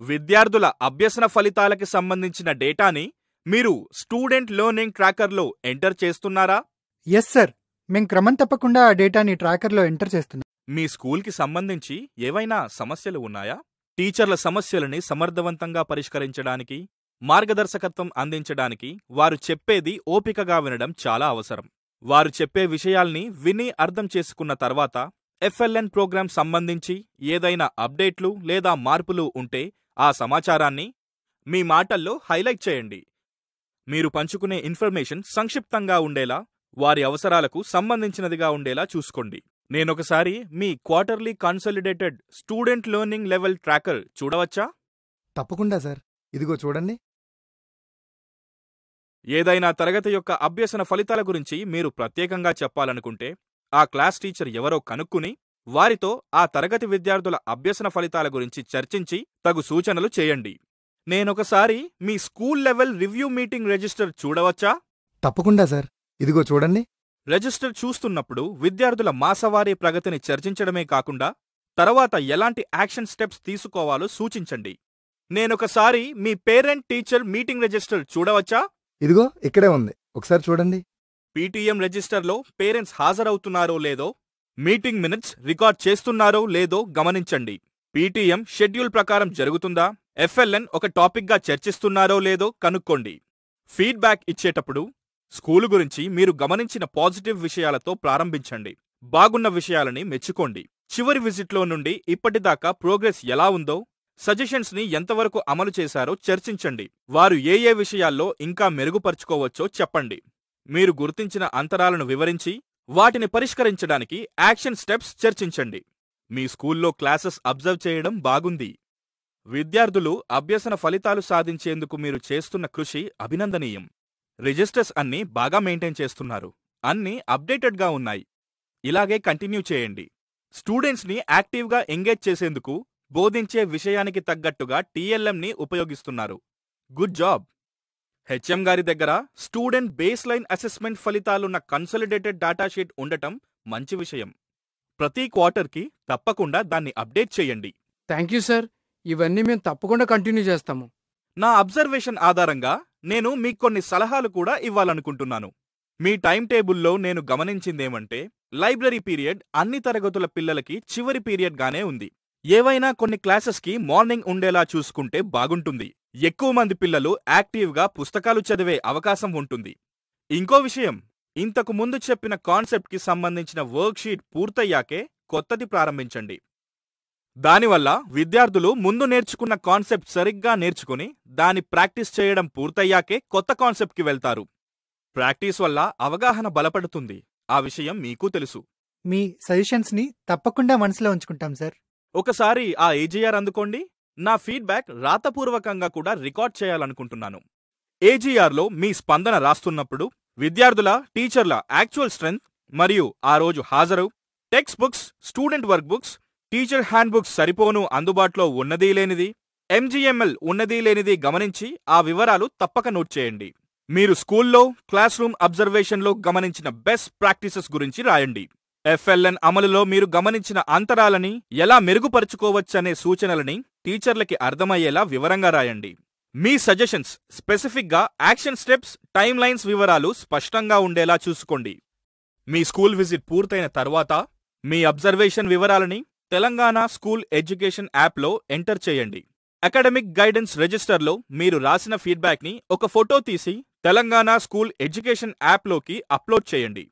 విద్యార్థుల అభ్యసన ఫలితాలకి సంబంధించిన డేటాని మీరు స్టూడెంట్ లెర్నింగ్ ట్రాకర్లో ఎంటర్ చేస్తున్నారా? ఎస్ సార్, మేం క్రమం తప్పకుండా ఆ డేటాని ట్రాకర్లో ఎంటర్ చేస్తున్నాం. మీ స్కూల్కి సంబంధించి ఏవైనా సమస్యలు ఉన్నాయా? టీచర్ల సమస్యలని సమర్థవంతంగా పరిష్కరించడానికి, మార్గదర్శకత్వం అందించడానికి వారు చెప్పేది ఓపికగా వినడం చాలా అవసరం. వారు చెప్పే విషయాల్ని విని అర్థం చేసుకున్న తర్వాత FLN ప్రోగ్రాం సంబంధించి ఏదైనా అప్డేట్లు లేదా మార్పులు ఉంటే ఆ సమాచారాన్ని మీ మాటల్లో హైలైట్ చేయండి. మీరు పంచుకునే ఇన్ఫర్మేషన్ సంక్షిప్తంగా ఉండేలా, వారి అవసరాలకు సంబంధించినదిగా ఉండేలా చూసుకోండి. నేనొకసారి మీ quarterly consolidated student learning level tracker చూడవచ్చా? తప్పకుండా సార్, ఇదిగో చూడండి. ఏదైనా తరగతి యొక్క అభ్యసన ఫలితాల గురించి మీరు ప్రత్యేకంగా చెప్పాలనుకుంటే ఆ క్లాస్ టీచర్ ఎవరో కనుక్కుని వారితో ఆ తరగతి విద్యార్థుల అభ్యసన ఫలితాల గురించి చర్చించి తగు సూచనలు చేయండి. నేనొకసారి మీ school level review meeting register చూడవచ్చా? తప్పకుండా సార్, ఇదిగో చూడండి. రిజిస్టర్ చూస్తున్నప్పుడు విద్యార్థుల మాసవారీ ప్రగతిని చర్చించడమే కాకుండా తర్వాత ఎలాంటి యాక్షన్ స్టెప్స్ తీసుకోవాలో సూచించండి. నేనొకసారి మీ పేరెంట్ టీచర్ మీటింగ్ రిజిస్టర్ చూడవచ్చా? ఇదిగో ఇక్కడే ఉంది, ఒకసారి చూడండి. PTM రిజిస్టర్లో పేరెంట్స్ హాజరవుతున్నారో లేదో, మీటింగ్ మినిట్స్ రికార్డ్ చేస్తున్నారో లేదో గమనించండి. PTM షెడ్యూల్ ప్రకారం జరుగుతుందా, FLN ఒక టాపిక్గా చర్చిస్తున్నారో లేదో కనుక్కోండి. ఫీడ్బ్యాక్ ఇచ్చేటప్పుడు స్కూలు గురించి మీరు గమనించిన పాజిటివ్ విషయాలతో ప్రారంభించండి. బాగున్న విషయాలని మెచ్చుకోండి. చివరి విజిట్లో నుండి ఇప్పటిదాకా ప్రోగ్రెస్ ఎలా ఉందో, సజెషన్స్ ని ఎంతవరకు అమలు చేశారో చర్చించండి. వారు ఏ విషయాల్లో ఇంకా మెరుగుపరుచుకోవచ్చో చెప్పండి. మీరు గుర్తించిన అంతరాలను వివరించి వాటిని పరిష్కరించడానికి యాక్షన్ స్టెప్స్ చర్చించండి. మీ స్కూల్లో క్లాసెస్ అబ్జర్వ్ చేయడం బాగుంది. విద్యార్థులు అభ్యసన ఫలితాలు సాధించేందుకు మీరు చేస్తున్న కృషి అభినందనీయం. రిజిస్టర్స్ అన్నీ బాగా మెయింటైన్ చేస్తున్నారు. అన్నీ అప్డేటెడ్గా ఉన్నాయి. ఇలాగే కంటిన్యూ చేయండి. స్టూడెంట్స్ని యాక్టివ్గా ఎంగేజ్ చేసేందుకు బోధించే విషయానికి తగ్గట్టుగా TLMని ఉపయోగిస్తున్నారు. Good job! HM గారి దగ్గర స్టూడెంట్ బేస్ లైన్ అసెస్మెంట్ ఫలితాలున్న కన్సాలిడేటెడ్ డాటాషీట్ ఉండటం మంచి విషయం. ప్రతి క్వార్టర్కి తప్పకుండా దాన్ని అప్డేట్ చేయండి. థ్యాంక్ యూ సార్, ఇవన్నీ మేము తప్పకుండా కంటిన్యూ చేస్తాము. నా అబ్జర్వేషన్ ఆధారంగా నేను మీకు కొన్ని సలహాలు కూడా ఇవ్వాలనుకుంటున్నాను. మీ టైం టేబుల్లో నేను గమనించిందేమంటే లైబ్రరీ పీరియడ్ అన్ని తరగతుల పిల్లలకి చివరి పీరియడ్గానే ఉంది. ఏవైనా కొన్ని క్లాసెస్కి మార్నింగ్ ఉండేలా చూసుకుంటే బాగుంటుంది. ఎక్కువ మంది పిల్లలు యాక్టివ్గా పుస్తకాలు చదివే అవకాశం ఉంటుంది. ఇంకో విషయం, ఇంతకు ముందు చెప్పిన కాన్సెప్ట్కి సంబంధించిన వర్క్షీట్ పూర్తయ్యాకే కొత్తది ప్రారంభించండి. దానివల్ల విద్యార్థులు ముందు నేర్చుకున్న కాన్సెప్ట్ సరిగ్గా నేర్చుకుని దాని ప్రాక్టీస్ చేయడం పూర్తయ్యాకే కొత్త కాన్సెప్ట్కి వెళ్తారు. ప్రాక్టీస్ వల్ల అవగాహన బలపడుతుంది. ఆ విషయం మీకు తెలుసు. మీ సజెషన్స్ని తప్పకుండా మనసులో ఉంచుకుంటాం సార్. ఒకసారి ఆ AGR అందుకోండి. నా ఫీడ్బ్యాక్ రాతపూర్వకంగా కూడా రికార్డ్ చేయాలనుకుంటున్నాను. AGRలో మీ స్పందన రాస్తున్నప్పుడు విద్యార్థుల, టీచర్ల యాక్చువల్ స్ట్రెంగ్త్ మరియు ఆ రోజు హాజరు, text books, student work books, teacher hand books సరిపోను అందుబాటులో ఉన్నదీ లేనిది, MGML ఉన్నదీ లేనిది గమనించి ఆ వివరాలు తప్పక నోట్ చేయండి. మీరు స్కూల్లో, క్లాస్ రూమ్ అబ్జర్వేషన్లో గమనించిన బెస్ట్ ప్రాక్టీసెస్ గురించి రాయండి. FLN అమలులో మీరు గమనించిన అంతరాలని ఎలా మెరుగుపరుచుకోవచ్చనే సూచనలని టీచర్లకి అర్థమయ్యేలా వివరంగా రాయండి. మీ సజెషన్స్ స్పెసిఫిక్గా యాక్షన్ స్టెప్స్, టైమ్ లైన్స్ వివరాలు స్పష్టంగా ఉండేలా చూసుకోండి. మీ స్కూల్ విజిట్ పూర్తయిన తర్వాత మీ అబ్జర్వేషన్ వివరాలని తెలంగాణ స్కూల్ ఎడ్యుకేషన్ యాప్లో ఎంటర్ చేయండి. అకాడమిక్ గైడెన్స్ రిజిస్టర్లో మీరు రాసిన ఫీడ్బ్యాక్ని ఒక ఫోటో తీసి తెలంగాణ స్కూల్ ఎడ్యుకేషన్ యాప్లోకి అప్లోడ్ చేయండి.